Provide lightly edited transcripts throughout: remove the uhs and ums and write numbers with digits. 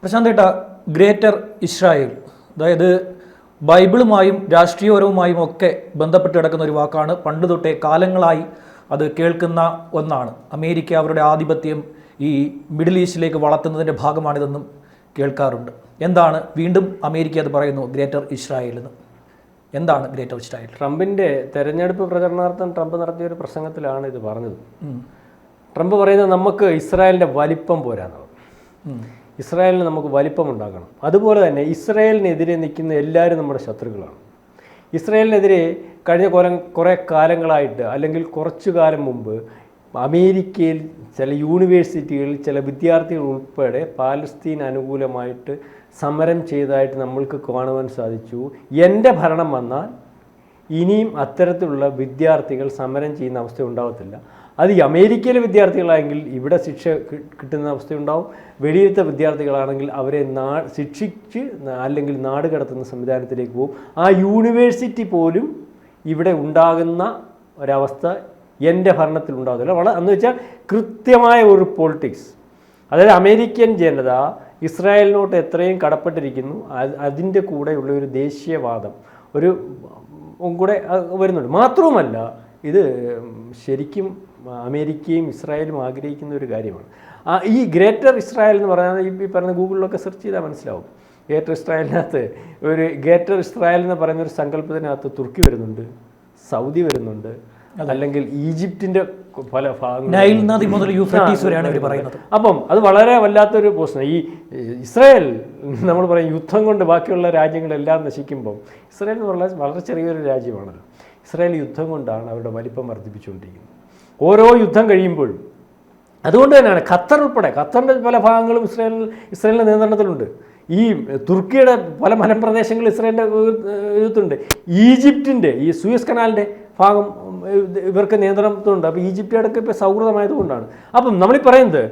പ്രശാന്തേട്ട, greater Israel, അതായത് ബൈബിളുമായും രാഷ്ട്രീയപരവുമായും ഒക്കെ ബന്ധപ്പെട്ട് കിടക്കുന്ന ഒരു വാക്കാണ്. പണ്ട് തൊട്ടേ കാലങ്ങളായി അത് കേൾക്കുന്ന ഒന്നാണ്. അമേരിക്ക അവരുടെ ആധിപത്യം ഈ മിഡിൽ ഈസ്റ്റിലേക്ക് വളർത്തുന്നതിൻ്റെ ഭാഗമാണിതെന്നും കേൾക്കാറുണ്ട്. എന്താണ് വീണ്ടും അമേരിക്ക അത് പറയുന്നു ഗ്രേറ്റർ ഇസ്രായേൽ എന്ന്? എന്താണ് ഗ്രേറ്റർ ഇസ്രായേൽ? ട്രംപിൻ്റെ തെരഞ്ഞെടുപ്പ് പ്രചരണാർത്ഥം ട്രംപ് നടത്തിയ ഒരു പ്രസംഗത്തിലാണ് ഇത് പറഞ്ഞത്. ട്രംപ് പറയുന്നത് നമുക്ക് ഇസ്രായേലിൻ്റെ വലിപ്പം പോരാന്ന്. ഇസ്രായേലിന് നമുക്ക് വലിപ്പം ഉണ്ടാക്കണം. അതുപോലെ തന്നെ ഇസ്രായേലിനെതിരെ നിൽക്കുന്ന എല്ലാവരും നമ്മുടെ ശത്രുക്കളാണ്. ഇസ്രായേലിനെതിരെ കഴിഞ്ഞ കുറേ കാലങ്ങളായിട്ട്, അല്ലെങ്കിൽ കുറച്ചു കാലം മുമ്പ് അമേരിക്കയിൽ ചില യൂണിവേഴ്സിറ്റികളിൽ ചില വിദ്യാർത്ഥികൾ ഉൾപ്പെടെ പാലസ്തീൻ അനുകൂലമായിട്ട് സമരം ചെയ്തതായിട്ട് നമ്മൾക്ക് കാണുവാൻ സാധിച്ചു. എൻ്റെ ഭരണം വന്നാൽ ഇനിയും അത്തരത്തിലുള്ള വിദ്യാർത്ഥികൾ സമരം ചെയ്യുന്ന അവസ്ഥ ഉണ്ടാകത്തില്ല. അത് ഈ അമേരിക്കയിലെ വിദ്യാർത്ഥികളാണെങ്കിൽ ഇവിടെ ശിക്ഷ കിട്ടുന്ന അവസ്ഥയുണ്ടാവും. വെളിയിലത്തെ വിദ്യാർത്ഥികളാണെങ്കിൽ അവരെ ശിക്ഷിച്ച് അല്ലെങ്കിൽ നാട് കടത്തുന്ന സംവിധാനത്തിലേക്ക് പോകും. ആ യൂണിവേഴ്സിറ്റി പോലും ഇവിടെ ഉണ്ടാകുന്ന ഒരവസ്ഥ എൻ്റെ ഭരണത്തിൽ ഉണ്ടാകുന്നില്ല. എന്ന് വെച്ചാൽ കൃത്യമായ ഒരു പൊളിറ്റിക്സ്. അതായത് അമേരിക്കൻ ജനത ഇസ്രായേലിനോട്ട് എത്രയും കടപ്പെട്ടിരിക്കുന്നു, അതിൻ്റെ കൂടെയുള്ള ഒരു ദേശീയവാദം ഒരു കൂടെ വരുന്നുണ്ട്. മാത്രവുമല്ല, ഇത് ശരിക്കും അമേരിക്കയും ഇസ്രായേലും ആഗ്രഹിക്കുന്ന ഒരു കാര്യമാണ്. ഈ ഗ്രേറ്റർ ഇസ്രായേൽ എന്ന് പറയുന്നത് ഈ പറയുന്ന ഗൂഗിളിലൊക്കെ സെർച്ച് ചെയ്താൽ മനസ്സിലാവും. ഗ്രേറ്റർ ഇസ്രായേലിനകത്ത് ഗ്രേറ്റർ ഇസ്രായേൽ എന്ന് പറയുന്ന ഒരു സങ്കല്പത്തിനകത്ത് തുർക്കി വരുന്നുണ്ട്, സൗദി വരുന്നുണ്ട്, അല്ലെങ്കിൽ ഈജിപ്തിൻ്റെ പല ഭാഗങ്ങളും. അപ്പം അത് വളരെ വല്ലാത്തൊരു പ്രശ്നം. ഈ ഇസ്രായേൽ നമ്മൾ പറയും യുദ്ധം കൊണ്ട് ബാക്കിയുള്ള രാജ്യങ്ങളെല്ലാം നശിക്കുമ്പം ഇസ്രായേൽ എന്ന് പറഞ്ഞാൽ വളരെ ചെറിയൊരു രാജ്യമാണല്ലോ. ഇസ്രായേൽ യുദ്ധം കൊണ്ടാണ് അവരുടെ വലിപ്പം വർദ്ധിപ്പിച്ചുകൊണ്ടിരിക്കുന്നത് ഓരോ യുദ്ധം കഴിയുമ്പോഴും. അതുകൊണ്ട് തന്നെയാണ് ഖത്തർ ഉൾപ്പെടെ, ഖത്തറിൻ്റെ പല ഭാഗങ്ങളും ഇസ്രായേലിൻ്റെ നിയന്ത്രണത്തിലുണ്ട്. ഈ തുർക്കിയുടെ പല മലമ്പ്രദേശങ്ങളിൽ ഇസ്രായേലിൻ്റെ എഴുത്തുണ്ട്. ഈജിപ്തിൻ്റെ ഈ സൂയസ് കനാലിൻ്റെ ഭാഗം ഇവർക്ക് നിയന്ത്രണത്തിലുണ്ട്. അപ്പോൾ ഈജിപ്തിയോടൊക്കെ ഇപ്പോൾ സൗഹൃദമായതുകൊണ്ടാണ്. അപ്പം നമ്മളീ പറയുന്നത്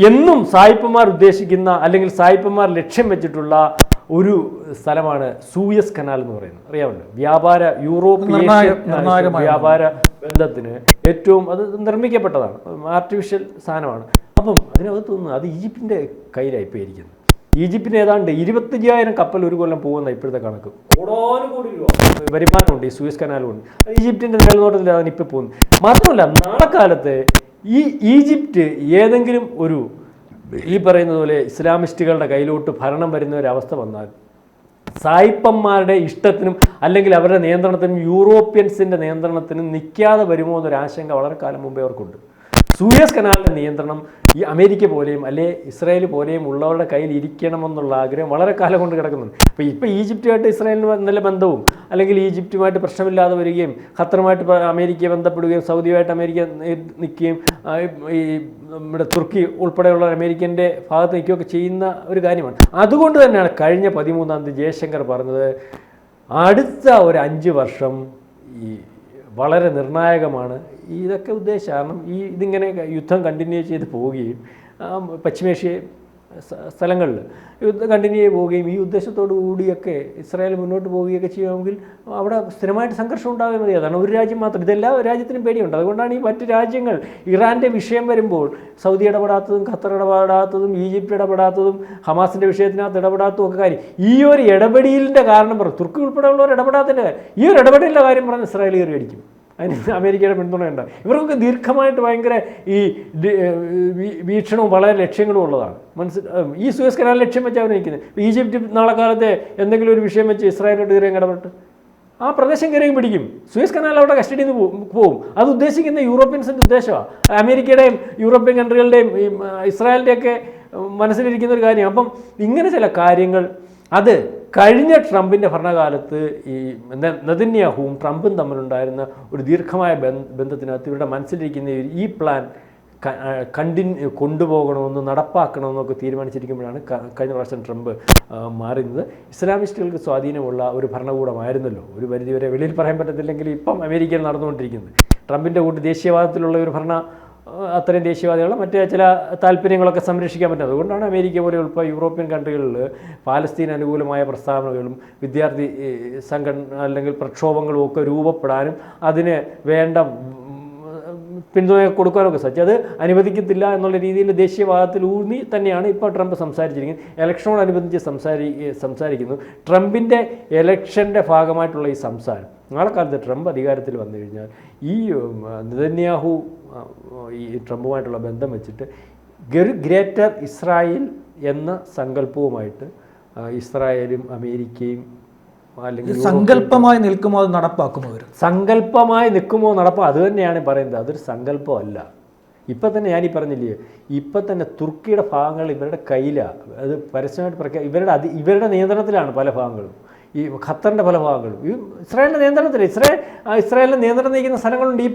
എന്നും സായിപ്പന്മാർ ഉദ്ദേശിക്കുന്ന അല്ലെങ്കിൽ സായിപ്പന്മാർ ലക്ഷ്യം വെച്ചിട്ടുള്ള ഒരു സ്ഥലമാണ് സൂയസ് കനാൽ എന്ന് പറയുന്നത്. അറിയാമല്ലോ, യൂറോപ്യൻ വ്യാപാര ബന്ധത്തിന് ഏറ്റവും അത് നിർമ്മിക്കപ്പെട്ടതാണ്, ആർട്ടിഫിഷ്യൽ സാധനമാണ്. അപ്പം അതിനകത്തുനിന്ന് അത് ഈജിപ്തിൻ്റെ കയ്യിലായി ഇപ്പോൾ ഇരിക്കുന്നത്. ഈജിപ്തിന് ഏതാണ്ട് 25,000 കപ്പൽ ഒരു കൊല്ലം പോകുന്ന ഇപ്പോഴത്തെ കണക്ക്. കോടാനുകോടി രൂപ വരുമാനമുണ്ട് ഈ സൂയസ് കനാൽ കൊണ്ട്. ഈജിപ്തിൻ്റെ മേൽനോട്ടത്തിൽ അതാണ് ഇപ്പോൾ പോകുന്നത്. മാത്രമല്ല, നാളെ കാലത്ത് ഈ ഈജിപ്റ്റ് ഏതെങ്കിലും ഒരു ഈ പറയുന്നത് പോലെ ഇസ്ലാമിസ്റ്റുകളുടെ കയ്യിലോട്ട് ഭരണം വരുന്ന ഒരവസ്ഥ വന്നാൽ സായിപ്പന്മാരുടെ ഇഷ്ടത്തിനും അല്ലെങ്കിൽ അവരുടെ നിയന്ത്രണത്തിനും യൂറോപ്യൻസിൻ്റെ നിയന്ത്രണത്തിനും നിൽക്കാതെ വരുമോ എന്നൊരാശങ്ക വളരെ കാലം മുമ്പേ അവർക്കുണ്ട്. സൂയസ് കനാലിൻ്റെ നിയന്ത്രണം ഈ അമേരിക്ക പോലെയും അല്ലെ ഇസ്രായേൽ പോലെയും ഉള്ളവരുടെ കയ്യിൽ ഇരിക്കണമെന്നുള്ള ആഗ്രഹം വളരെ കാലം കൊണ്ട് കിടക്കുന്നുണ്ട്. അപ്പോൾ ഇപ്പോൾ ഈജിപ്റ്റുമായിട്ട് ഇസ്രായേലിന് നല്ല ബന്ധവും അല്ലെങ്കിൽ ഈജിപ്റ്റുമായിട്ട് പ്രശ്നമില്ലാതെ വരികയും ഖത്തറുമായിട്ട് അമേരിക്ക ബന്ധപ്പെടുകയും സൗദിയുമായിട്ട് അമേരിക്ക നിൽക്കുകയും ഈ നമ്മുടെ തുർക്കി ഉൾപ്പെടെയുള്ള അമേരിക്കൻ്റെ ഭാഗത്ത് നിൽക്കുകയൊക്കെ ചെയ്യുന്ന ഒരു കാര്യമാണ്. അതുകൊണ്ട് തന്നെയാണ് കഴിഞ്ഞ 13-ാം തീയതി ജയശങ്കർ പറഞ്ഞത് അടുത്ത ഒരു 5 വർഷം ഈ വളരെ നിർണായകമാണ്. ഇതൊക്കെ ഉദ്ദേശം കാരണം ഇതിങ്ങനെ യുദ്ധം കണ്ടിന്യൂ ചെയ്ത് പോവുകയും പശ്ചിമേഷ്യ സ്ഥലങ്ങളിൽ യുദ്ധം കണ്ടിന്യൂ ചെയ്ത് പോവുകയും ഈ ഉദ്ദേശത്തോടു കൂടിയൊക്കെ ഇസ്രായേൽ മുന്നോട്ട് പോവുകയൊക്കെ ചെയ്യുമെങ്കിൽ അവിടെ സ്ഥിരമായിട്ട് സംഘർഷം ഉണ്ടാകാൻ മതി. അതാണ് ഒരു രാജ്യം മാത്രം. ഇതെല്ലാ രാജ്യത്തിനും പേടിയുണ്ട്. അതുകൊണ്ടാണ് ഈ മറ്റ് രാജ്യങ്ങൾ ഇറാൻ്റെ വിഷയം വരുമ്പോൾ സൗദി ഇടപെടാത്തതും ഖത്തർ ഇടപെടാത്തതും ഈജിപ്റ്റ് ഇടപെടാത്തതും ഹമാസിൻ്റെ വിഷയത്തിനകത്ത് ഇടപെടാത്തതും ഒക്കെ കാര്യം ഈ ഒരു ഇടപെടലിൻ്റെ കാരണം പറഞ്ഞു. തുർക്കി ഉൾപ്പെടെയുള്ളവർ ഇടപെടാത്തതിൻ്റെ കാര്യം, ഈ ഒരു ഇടപെടലിൻ്റെ കാര്യം പറഞ്ഞ് ഇസ്രായേൽ കയറി അടിക്കും. അതിന് അമേരിക്കയുടെ പിന്തുണയുണ്ട്. ഇവർക്കൊക്കെ ദീർഘമായിട്ട് ഭയങ്കര ഈ വീക്ഷണവും വളരെ ലക്ഷ്യങ്ങളും ഉള്ളതാണ്. ഈ സൂയസ് കനാൽ ലക്ഷ്യം വെച്ച് അവർ നിൽക്കുന്നത്. ഈജിപ്റ്റ് നാളെ കാലത്തെ എന്തെങ്കിലും ഒരു വിഷയം വെച്ച് ഇസ്രായേലോട്ട് കയറിയും ഇടപെട്ട് ആ പ്രദേശം കയറിയും പിടിക്കും. സൂയസ് കനാൽ അവിടെ കസ്റ്റഡിയിൽ നിന്ന് പോകും. അത് ഉദ്ദേശിക്കുന്ന യൂറോപ്യൻസിൻ്റെ ഉദ്ദേശമാണ്. അമേരിക്കയുടെയും യൂറോപ്യൻ കൺട്രികളുടെയും ഇസ്രായേലിൻ്റെയൊക്കെ മനസ്സിലിരിക്കുന്ന ഒരു കാര്യം. അപ്പം ഇങ്ങനെ ചില കാര്യങ്ങൾ അത് കഴിഞ്ഞ ട്രംപിൻ്റെ ഭരണകാലത്ത് ഈ നെതന്യാഹുവും ട്രംപും തമ്മിലുണ്ടായിരുന്ന ഒരു ദീർഘമായ ബന്ധത്തിനകത്ത് ഇവരുടെ മനസ്സിലിരിക്കുന്ന ഈ പ്ലാൻ കൊണ്ടുപോകണമെന്ന് നടപ്പാക്കണമെന്നൊക്കെ തീരുമാനിച്ചിരിക്കുമ്പോഴാണ് കഴിഞ്ഞ പ്രാവശ്യം ട്രംപ് മാറുന്നത്. ഇസ്ലാമിസ്റ്റുകൾക്ക് സ്വാധീനമുള്ള ഒരു ഭരണകൂടമായിരുന്നല്ലോ ഒരു പരിധിവരെ. വെളിയിൽ പറയാൻ പറ്റത്തില്ലെങ്കിൽ ഇപ്പം അമേരിക്കയിൽ നടന്നുകൊണ്ടിരിക്കുന്നത് ട്രംപിൻ്റെ കൂട്ട് ദേശീയവാദത്തിലുള്ള ഒരു അത്രയും ദേശീയവാദികളെ മറ്റേ ചില താല്പര്യങ്ങളൊക്കെ സംരക്ഷിക്കാൻ പറ്റും. അതുകൊണ്ടാണ് അമേരിക്ക പോലെ ഉൾപ്പെടെ യൂറോപ്യൻ കൺട്രികളിൽ പാലസ്തീൻ അനുകൂലമായ പ്രസ്താവനകളും വിദ്യാർത്ഥി സംഘടന അല്ലെങ്കിൽ പ്രക്ഷോഭങ്ങളും ഒക്കെ രൂപപ്പെടാനും അതിന് വേണ്ട പിന്തുണ കൊടുക്കാനൊക്കെ സാധിച്ചു. അത് അനുവദിക്കത്തില്ല എന്നുള്ള രീതിയിൽ ദേശീയവാദത്തിൽ ഊന്നി തന്നെയാണ് ഇപ്പോൾ ട്രംപ് സംസാരിച്ചിരിക്കുന്നത്. ഇലക്ഷനോടനുബന്ധിച്ച് സംസാരിക്കുന്നു. ട്രംപിൻ്റെ ഇലക്ഷൻ്റെ ഭാഗമായിട്ടുള്ള ഈ സംസാരം നാളെ കാലത്ത് ട്രംപ് അധികാരത്തിൽ വന്നു കഴിഞ്ഞാൽ ഈ നെതന്യാഹു ഈ ട്രംപുമായിട്ടുള്ള ബന്ധം വെച്ചിട്ട് ഗ്രേറ്റർ ഇസ്രായേൽ എന്ന സങ്കല്പവുമായിട്ട് ഇസ്രായേലും അമേരിക്കയും അല്ലെങ്കിൽ സങ്കല്പമായി നിൽക്കുമോ അത് നടപ്പാക്കുമോ? സങ്കല്പമായി നിൽക്കുമോ നടപ്പാ അത് തന്നെയാണ് പറയുന്നത്. അതൊരു സങ്കല്പമല്ല. ഇപ്പം തന്നെ ഞാനീ പറഞ്ഞില്ലേ, ഇപ്പം തന്നെ തുർക്കിയുടെ ഭാഗങ്ങൾ ഇവരുടെ കയ്യിലാണ്. അത് പരസ്യമായിട്ട് ഇവരുടെ നിയന്ത്രണത്തിലാണ് പല ഭാഗങ്ങളും. ഈ ഖത്തറിൻ്റെ പല ഭാഗങ്ങളും ഈ ഇസ്രായേലിൻ്റെ നിയന്ത്രണത്തിൽ. ഇസ്രായേലിൻ്റെ നിയന്ത്രണം നയിക്കുന്ന സ്ഥലങ്ങളുണ്ട്. ഈ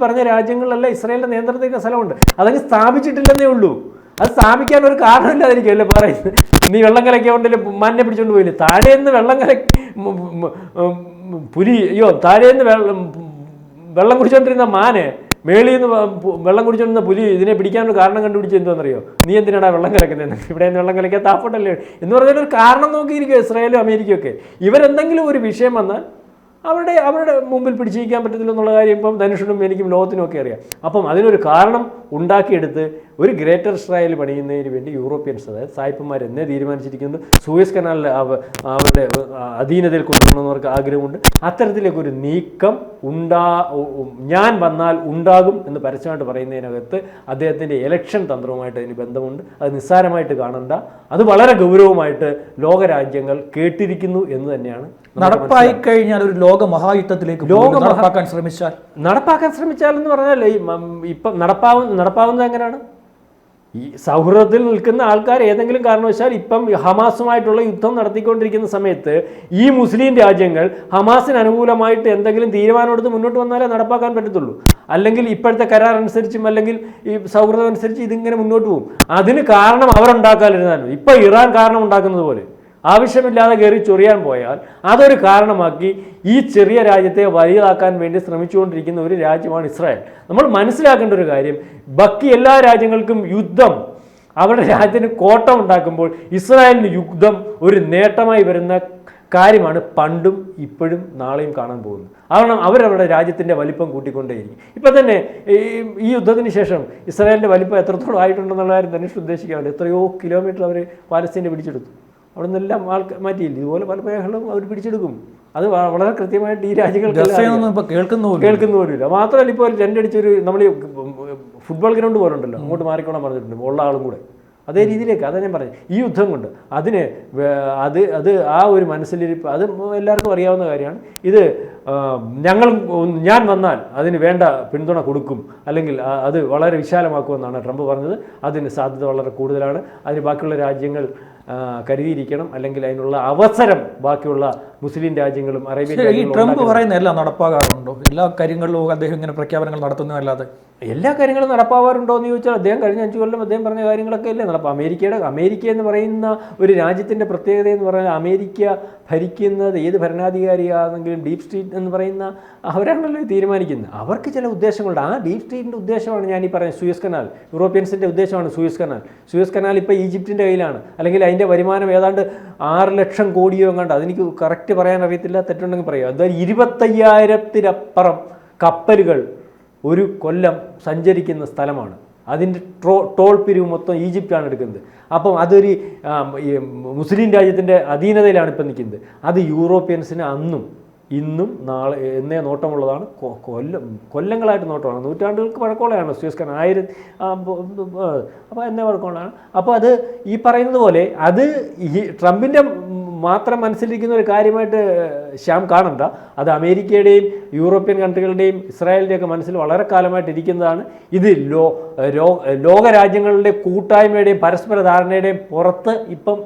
പറഞ്ഞ രാജ്യങ്ങളിലെല്ലാം ഇസ്രായേലിൻ്റെ നിയന്ത്രണം നയിക്കുന്ന സ്ഥലമുണ്ട്. അതങ്ങ് സ്ഥാപിച്ചിട്ടില്ലെന്നേ ഉള്ളൂ. അത് സ്ഥാപിക്കാൻ ഒരു കാരണമില്ലാതിരിക്കും അല്ലേ പറയുന്നത്. നീ വെള്ളം കലക്കിയോണ്ടല്ലേ മാനിനെ പിടിച്ചോണ്ട് പോയില്ലേ? താഴേന്ന് താഴേന്ന് വെള്ളം കുടിച്ചോണ്ടിരുന്ന മാന് മേളിൽ നിന്ന് വെള്ളം കുടിച്ചോണ്ടിരുന്ന പുലി ഇതിനെ പിടിക്കാനൊരു കാരണം കണ്ടുപിടിച്ച് എന്താണെന്നറിയോ? നീ എന്തിനാണ് വെള്ളം കലക്കുന്നത്? ഇവിടെ നിന്ന് വെള്ളം കലക്കാൻ താപ്പോട്ടല്ലേ എന്ന് പറഞ്ഞൊരു കാരണം നോക്കിയിരിക്കുക ഇസ്രായേലും അമേരിക്കയൊക്കെ. ഇവരെന്തെങ്കിലും ഒരു വിഷയം വന്നാൽ അവരുടെ മുമ്പിൽ പിടിച്ചിരിക്കാൻ പറ്റത്തില്ല എന്നുള്ള കാര്യം ഇപ്പം ധനുഷനും എനിക്കും ലോകത്തിനും ഒക്കെ അറിയാം. അപ്പം അതിനൊരു കാരണം ഉണ്ടാക്കിയെടുത്ത് ഒരു ഗ്രേറ്റർ ഇസ്രായേൽ പണിയുന്നതിന് വേണ്ടി യൂറോപ്യൻസ്, അതായത് സായിപ്പന്മാർ എന്നെ തീരുമാനിച്ചിരിക്കുന്നത് സൂയസ് കനാലിൽ അവരുടെ അധീനതയിൽ കൊണ്ടുവരണമെന്നവർക്ക് ആഗ്രഹമുണ്ട്. അത്തരത്തിലേക്കൊരു നീക്കം ഞാൻ വന്നാൽ ഉണ്ടാകും എന്ന് പരസ്യമായിട്ട് പറയുന്നതിനകത്ത് അദ്ദേഹത്തിൻ്റെ ഇലക്ഷൻ തന്ത്രവുമായിട്ട് അതിന് ബന്ധമുണ്ട്. അത് നിസ്സാരമായിട്ട് കാണണ്ട. അത് വളരെ ഗൗരവമായിട്ട് ലോകരാജ്യങ്ങൾ കേട്ടിരിക്കുന്നു എന്ന് തന്നെയാണ്. നടപ്പായി കഴിഞ്ഞാൽ ഒരു ലോക മഹായുദ്ധത്തിലേക്ക് നടപ്പാക്കാൻ ശ്രമിച്ചാൽ എന്ന് പറഞ്ഞാൽ ഇപ്പം നടപ്പാവുന്നത് എങ്ങനെയാണ്? ഈ സൗഹൃദത്തിൽ നിൽക്കുന്ന ആൾക്കാർ ഏതെങ്കിലും കാരണവശാൽ ഇപ്പം ഹമാസുമായിട്ടുള്ള യുദ്ധം നടത്തിക്കൊണ്ടിരിക്കുന്ന സമയത്ത് ഈ മുസ്ലിം രാജ്യങ്ങൾ ഹമാസിന് അനുകൂലമായിട്ട് എന്തെങ്കിലും തീരുമാനമെടുത്ത് മുന്നോട്ട് വന്നാലേ നടപ്പാക്കാൻ പറ്റത്തുള്ളൂ. അല്ലെങ്കിൽ ഇപ്പോഴത്തെ കരാർ അനുസരിച്ചും അല്ലെങ്കിൽ ഈ സൗഹൃദം അനുസരിച്ച് ഇതിങ്ങനെ മുന്നോട്ട് പോകും. അതിന് കാരണം അവരുണ്ടാക്കാതിരുന്നാലും ഇപ്പം ഇറാൻ കാരണം ഉണ്ടാക്കുന്നത് പോലെ ആവശ്യമില്ലാതെ കയറി ചൊറിയാൻ പോയാൽ അതൊരു കാരണമാക്കി ഈ ചെറിയ രാജ്യത്തെ വലിയതാക്കാൻ വേണ്ടി ശ്രമിച്ചുകൊണ്ടിരിക്കുന്ന ഒരു രാജ്യമാണ് ഇസ്രായേൽ. നമ്മൾ മനസ്സിലാക്കേണ്ട ഒരു കാര്യം, ബാക്കി എല്ലാ രാജ്യങ്ങൾക്കും യുദ്ധം അവരുടെ രാജ്യത്തിന് കോട്ടം ഉണ്ടാക്കുമ്പോൾ ഇസ്രായേലിന് യുദ്ധം ഒരു നേട്ടമായി വരുന്ന കാര്യമാണ് പണ്ടും ഇപ്പോഴും നാളെയും കാണാൻ പോകുന്നത്. കാരണം അവരവരുടെ രാജ്യത്തിൻ്റെ വലിപ്പം കൂട്ടിക്കൊണ്ടേയിരിക്കും. ഇപ്പം തന്നെ ഈ യുദ്ധത്തിന് ശേഷം ഇസ്രായേലിൻ്റെ വലിപ്പം എത്രത്തോളം ആയിട്ടുണ്ടെന്നുള്ള കാര്യം ധനുഷ് ഉദ്ദേശിക്കാറുണ്ട്. എത്രയോ കിലോമീറ്റർ അവർ പാലസ്തീനെ പിടിച്ചെടുത്തു. അവിടെ നിന്നെല്ലാം മാറ്റിയില്ല. ഇതുപോലെ പല മേഖലകളും അവർ പിടിച്ചെടുക്കും. അത് വളരെ കൃത്യമായിട്ട് ഈ രാജ്യങ്ങൾക്ക് കേൾക്കുന്ന പോലുമില്ല. മാത്രമല്ല ഇപ്പോൾ രണ്ടടിച്ചൊരു നമ്മൾ ഫുട്ബോൾ ഗ്രൗണ്ട് പോലെ ഉണ്ടല്ലോ, അങ്ങോട്ട് മാറിക്കോളാൻ പറഞ്ഞിട്ടുണ്ട് ഉള്ള ആളും കൂടെ. അതേ രീതിയിലേക്ക് അതാ ഞാൻ പറഞ്ഞു. ഈ യുദ്ധം കൊണ്ട് അത് ആ ഒരു മനസ്സിലിരിപ്പ് അത് എല്ലാവർക്കും അറിയാവുന്ന കാര്യമാണ്. ഇത് ഞാൻ വന്നാൽ അതിന് വേണ്ട പിന്തുണ കൊടുക്കും, അല്ലെങ്കിൽ അത് വളരെ വിശാലമാക്കുമെന്നാണ് ട്രംപ് പറഞ്ഞത്. അതിന് സാധ്യത വളരെ കൂടുതലാണ്. അതിന് ബാക്കിയുള്ള രാജ്യങ്ങൾ കരുതിയിരിക്കണം, അല്ലെങ്കിൽ അതിനുള്ള അവസരം ബാക്കിയുള്ള മുസ്ലിം രാജ്യങ്ങളും അറേബ്യൻ രാജ്യങ്ങളും. ട്രംപ് പറയുന്ന എല്ലാം നടപ്പാകാറുണ്ടോ? എല്ലാ കാര്യങ്ങളിലും അദ്ദേഹം ഇങ്ങനെ പ്രഖ്യാപനങ്ങൾ നടത്തുന്നതല്ലാതെ എല്ലാ കാര്യങ്ങളും നടപ്പാവാറുണ്ടോ എന്ന് ചോദിച്ചാൽ അദ്ദേഹം കഴിഞ്ഞ 5 കൊല്ലം അദ്ദേഹം പറഞ്ഞ കാര്യങ്ങളൊക്കെ അല്ലേ നടപ്പാം. അമേരിക്ക എന്ന് പറയുന്ന ഒരു രാജ്യത്തിൻ്റെ പ്രത്യേകത എന്ന് പറഞ്ഞാൽ അമേരിക്ക ഭരിക്കുന്നത് ഏത് ഭരണാധികാരിയാണെങ്കിലും ഡീപ് സ്റ്റേറ്റ് എന്ന് പറയുന്ന അവരാണല്ലോ തീരുമാനിക്കുന്നത്. അവർക്ക് ചില ഉദ്ദേശങ്ങളുണ്ട്. ആ ഡീപ് സ്റ്റേറ്റിൻ്റെ ഉദ്ദേശമാണ് ഞാൻ ഈ പറയുന്നത് സൂയസ് കനാൽ. യൂറോപ്യൻസിൻ്റെ ഉദ്ദേശമാണ് സൂയസ് കനാൽ ഇപ്പോൾ ഈജിപ്തിൻ്റെ കയ്യിലാണ്. അല്ലെങ്കിൽ അതിൻ്റെ വരുമാനം ഏതാണ്ട് 6 ലക്ഷം കോടിയോ എങ്ങാണ്ട്, അതെനിക്ക് കറക്റ്റ് പറയാൻ അറിയത്തില്ല, തെറ്റുണ്ടെങ്കിൽ പറയുക. എന്തായാലും 25,000-ത്തിലപ്പുറം കപ്പലുകൾ ഒരു കൊല്ലം സഞ്ചരിക്കുന്ന സ്ഥലമാണ്. അതിൻ്റെ ടോൾ പിരിവ് മൊത്തം ഈജിപ്റ്റാണ് എടുക്കുന്നത്. അപ്പം അതൊരു മുസ്ലിം രാജ്യത്തിൻ്റെ അധീനതയിലാണ് ഇപ്പം നിൽക്കുന്നത്. അത് യൂറോപ്യൻസിന് അന്നും ഇന്നും നാളെ എന്നേ നോട്ടമുള്ളതാണ്. കൊല്ലങ്ങളായിട്ട് നോട്ടമാണ്. നൂറ്റാണ്ടുകൾക്ക് പഴക്കമുള്ളതാണ് സൂയസ് കനാൽ. അപ്പോൾ എന്നേ പഴക്കമുള്ളതാണ്. അപ്പോൾ അത് ഈ പറയുന്നത് പോലെ അത് ഈ ട്രംപിൻ്റെ മാത്രം മനസ്സിലിരിക്കുന്ന ഒരു കാര്യമായിട്ട് ശ്യാം കാണണ്ട. അത് അമേരിക്കയുടെയും യൂറോപ്യൻ കൺട്രികളുടെയും ഇസ്രായേലിൻ്റെയൊക്കെ മനസ്സിൽ വളരെ കാലമായിട്ട് ഇരിക്കുന്നതാണ്. ഇത് ലോകരാജ്യങ്ങളുടെ കൂട്ടായ്മയുടെയും പരസ്പര ധാരണയുടെയും പുറത്ത് ഇപ്പം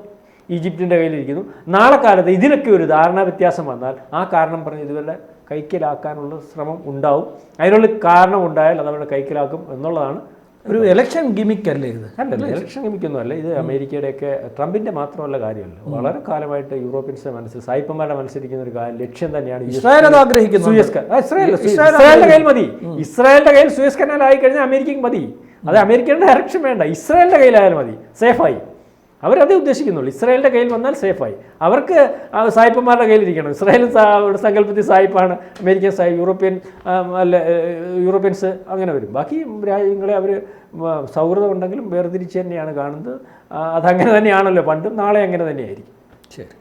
ഈജിപ്തിൻ്റെ കയ്യിലിരിക്കുന്നു. നാളെ കാലത്ത് ഇതിനൊക്കെ ഒരു ധാരണാ വ്യത്യാസം വന്നാൽ ആ കാരണം പറഞ്ഞ് ഇതുവരെ കൈക്കലാക്കാനുള്ള ശ്രമം ഉണ്ടാവും. അതിനുള്ള കാരണം ഉണ്ടായാൽ അത് അവരുടെ കൈക്കലാക്കും എന്നുള്ളതാണ്. ഒരു ഇലക്ഷൻ ഗിമിക്ക് അല്ലേ ഇത്? അല്ലല്ല, ഇലക്ഷൻ ഗിമിക്കൊന്നും അല്ല. ഇത് അമേരിക്കയുടെയൊക്കെ ട്രംപിൻ്റെ മാത്രമല്ല കാര്യമല്ല. വളരെ കാലമായിട്ട് യൂറോപ്യൻസിന്റെ മനസ്സിൽ സായിപ്പന്മാരുടെ മനസ്സിലിരിക്കുന്ന ഒരു ലക്ഷ്യം തന്നെയാണ് ഇസ്രായേലിന്റെ കയ്യിൽ മതി. ഇസ്രായേലിന്റെ കയ്യിൽ സൂയസ് കനാൽ ആയി കഴിഞ്ഞാൽ അമേരിക്കയ്ക്ക് മതി. അത് അമേരിക്കയുടെ ഡയറക്ഷൻ വേണ്ട, ഇസ്രായേലിന്റെ കയ്യിലായാലും മതി, സേഫായി. അവരതേ ഉദ്ദേശിക്കുന്നുള്ളൂ. ഇസ്രായേലിൻ്റെ കയ്യിൽ വന്നാൽ സേഫായി. അവർക്ക് സായിപ്പന്മാരുടെ കയ്യിലിരിക്കണം. ഇസ്രായേലും സങ്കല്പത്തിൽ സായിപ്പാണ്, അമേരിക്കൻ യൂറോപ്യൻ അല്ല യൂറോപ്യൻസ് അങ്ങനെ വരും. ബാക്കി രാജ്യങ്ങളെ അവർ സൗഹൃദം ഉണ്ടെങ്കിലും വേർതിരിച്ച് തന്നെയാണ് കാണുന്നത്. അതങ്ങനെ തന്നെയാണല്ലോ പണ്ടും, നാളെ അങ്ങനെ തന്നെയായിരിക്കും. ശരി.